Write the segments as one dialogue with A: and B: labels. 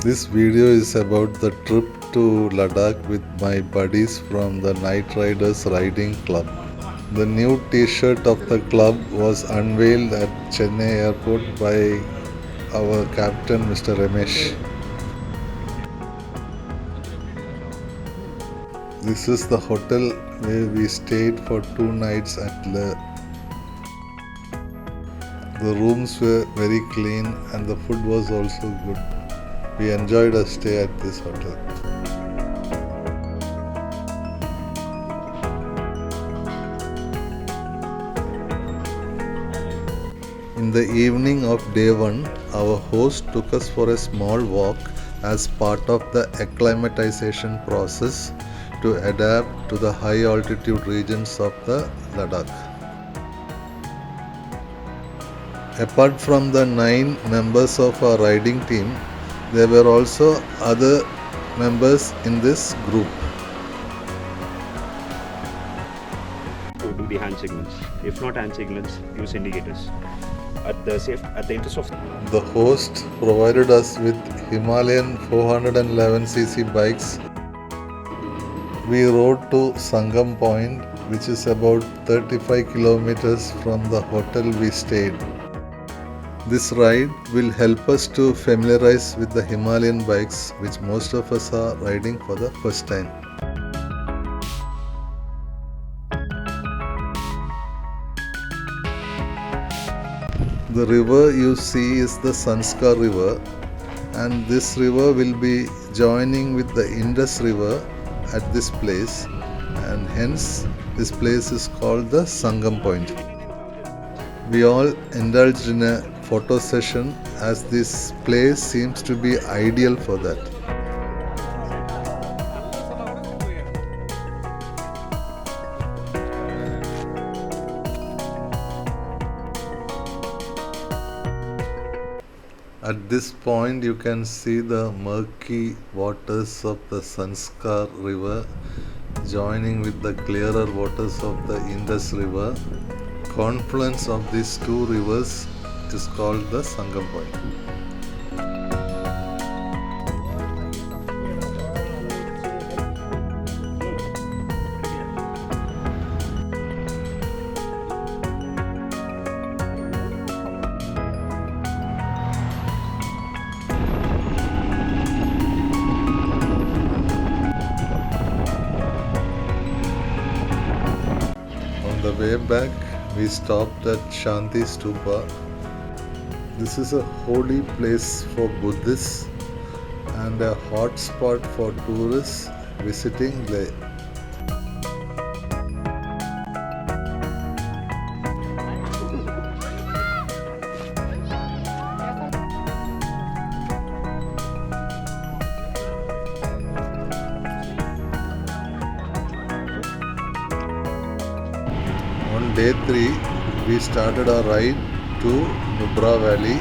A: This video is about the trip to Ladakh with my buddies from the Knight Ryders riding club. The new t-shirt of the club was unveiled at Chennai airport by our captain Mr. Ramesh. This is the hotel where we stayed for 2 nights at Le. The rooms were very clean and the food was also good. We enjoyed our stay at this hotel. In the evening of day 1, our host took us for a small walk as part of the acclimatization process to adapt to the high altitude regions of the Ladakh. Apart from the 9 members of our riding team, there were also other members in this group.
B: To do the hand signals. If not hand signals, use indicators. At the interest of
A: The host provided us with Himalayan 411cc bikes. We rode to Sangam Point, which is about 35 kilometers from the hotel we stayed. This ride will help us to familiarize with the Himalayan bikes, which most of us are riding for the first time. The river you see is the Sanskar river, and this river will be joining with the Indus river at this place, and hence this place is called the Sangam Point. We all indulged in a photo session as this place seems to be ideal for that. At this point you can see the murky waters of the Sanskar river joining with the clearer waters of the Indus river. Confluence of these two rivers is called the Sangam Point. On the way back, we stopped at Shanti Stupa. This is a holy place for Buddhists and a hot spot for tourists visiting Leh. On day 3, we started our ride to Nubra Valley.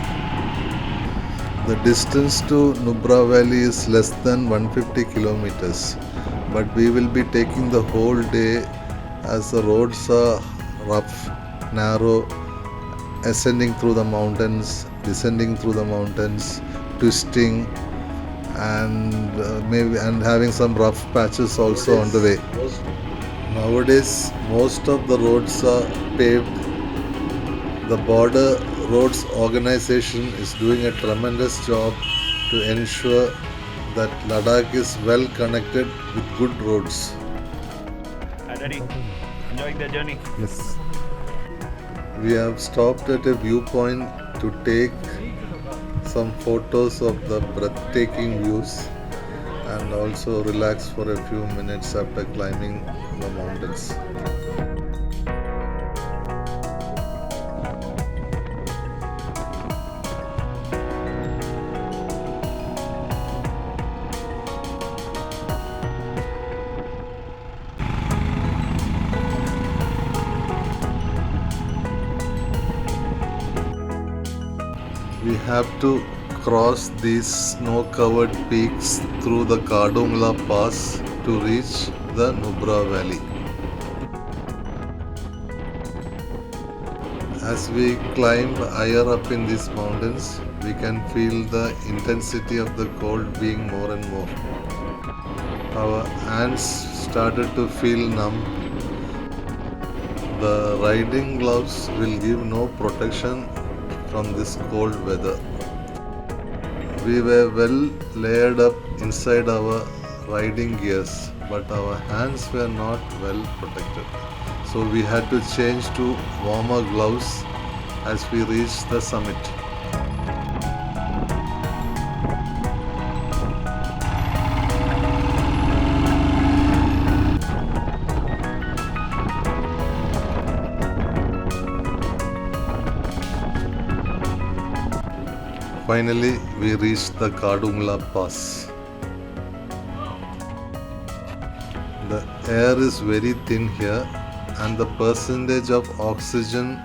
A: The distance to Nubra Valley is less than 150 kilometers, but we will be taking the whole day as the roads are rough, narrow, ascending through the mountains, descending through the mountains, twisting, and having some rough patches also on the way. Nowadays, most of the roads are paved. The Border Roads Organization is doing a tremendous job to ensure that Ladakh is well connected with good roads.
B: Daddy, enjoying the journey.
A: Yes. We have stopped at a viewpoint to take some photos of the breathtaking views and also relax for a few minutes after climbing the mountains. We have to cross these snow-covered peaks through the Khardungla pass to reach the Nubra Valley. As we climb higher up in these mountains, we can feel the intensity of the cold being more and more. Our hands started to feel numb. The riding gloves will give no protection from this cold weather. We were well layered up inside our riding gears, but our hands were not well protected. So we had to change to warmer gloves as we reached the summit. Finally, we reached the Khardungla pass. The air is very thin here, and the percentage of oxygen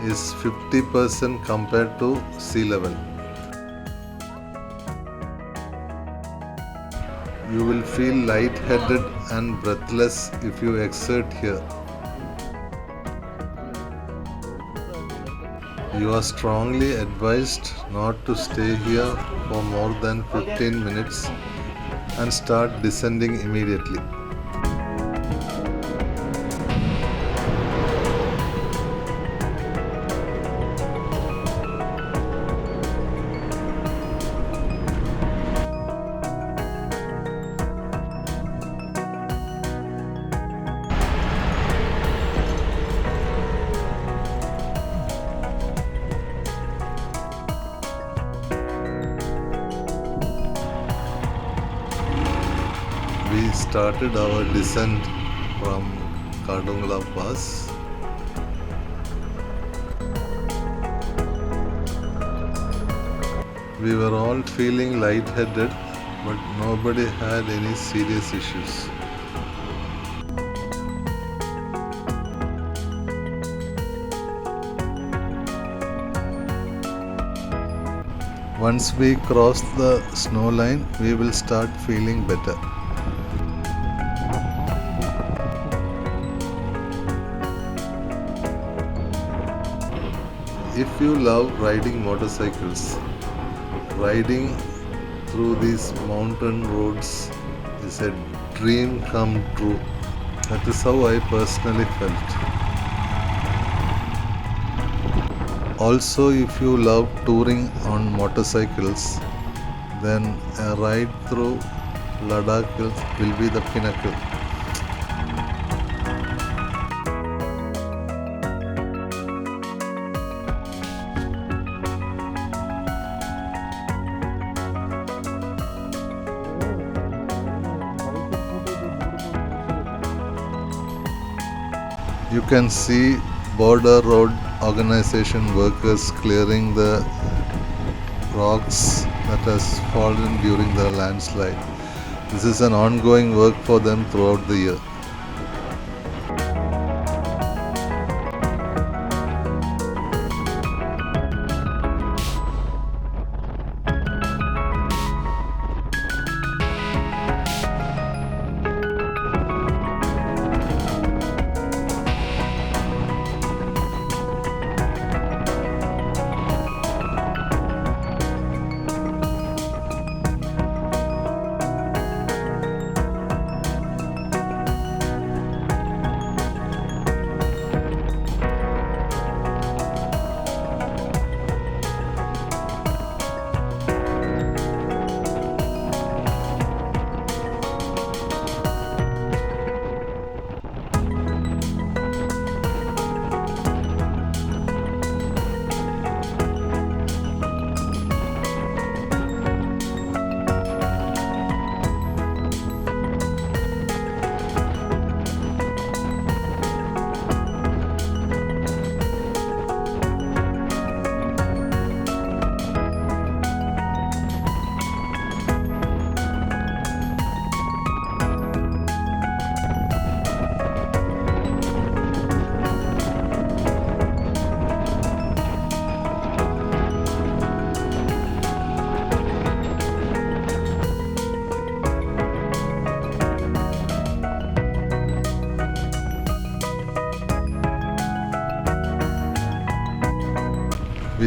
A: is 50% compared to sea level. You will feel lightheaded and breathless if you exert here. You are strongly advised not to stay here for more than 15 minutes and start descending immediately. We started our descent from Khardungla Pass. We were all feeling lightheaded, but nobody had any serious issues. Once we cross the snow line, we will start feeling better. If you love riding motorcycles, riding through these mountain roads is a dream come true. That is how I personally felt. Also, if you love touring on motorcycles, then a ride through Ladakh will be the pinnacle. You can see border road organization workers clearing the rocks that has fallen during the landslide. This is an ongoing work for them throughout the year.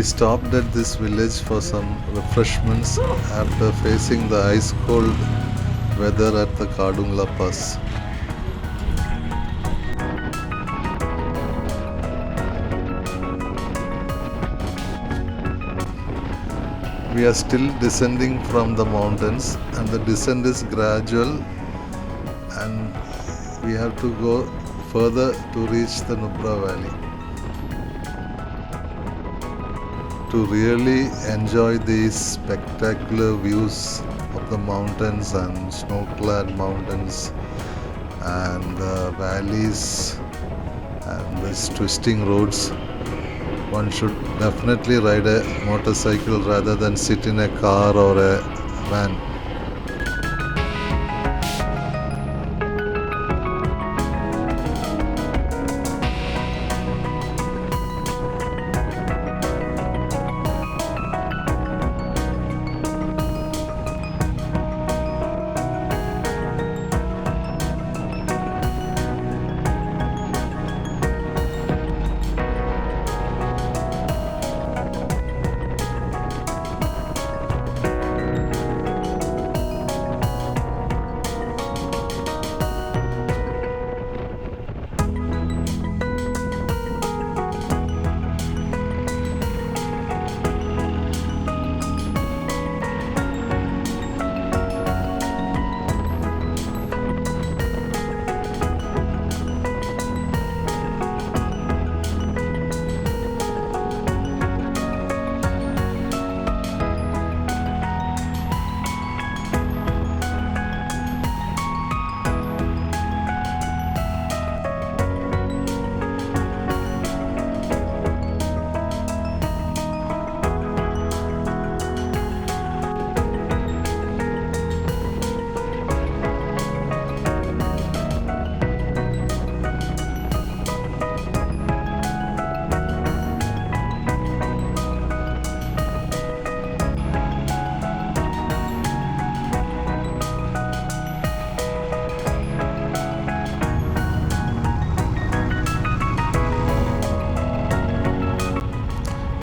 A: We stopped at this village for some refreshments after facing the ice cold weather at the Khardungla pass. We are still descending from the mountains and the descent is gradual and we have to go further to reach the Nubra valley. To really enjoy these spectacular views of the mountains and snow-clad mountains and the valleys and these twisting roads, one should definitely ride a motorcycle rather than sit in a car or a van.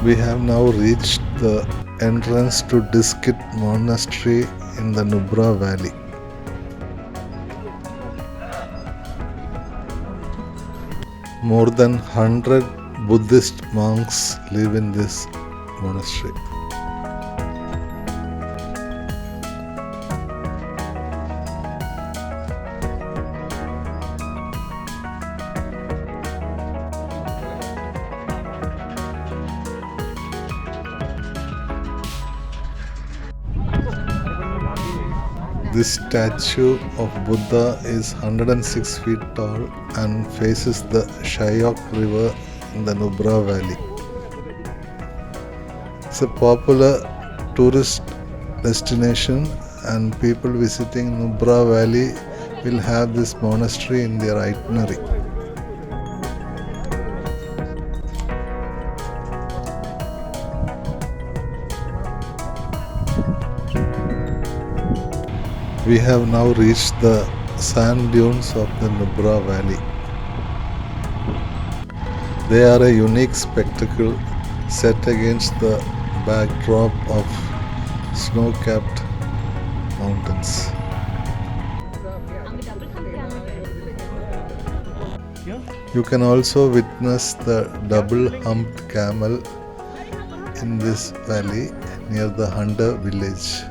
A: We have now reached the entrance to Diskit Monastery in the Nubra valley. More than 100 Buddhist monks live in this monastery. This statue of Buddha is 106 feet tall and faces the Shyok River in the Nubra valley. It's a popular tourist destination and people visiting Nubra valley will have this monastery in their itinerary. We have now reached the sand dunes of the Nubra valley. They are a unique spectacle set against the backdrop of snow-capped mountains. You can also witness the double-humped camel in this valley near the Hunter village.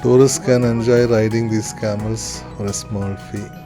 A: Tourists can enjoy riding these camels for a small fee.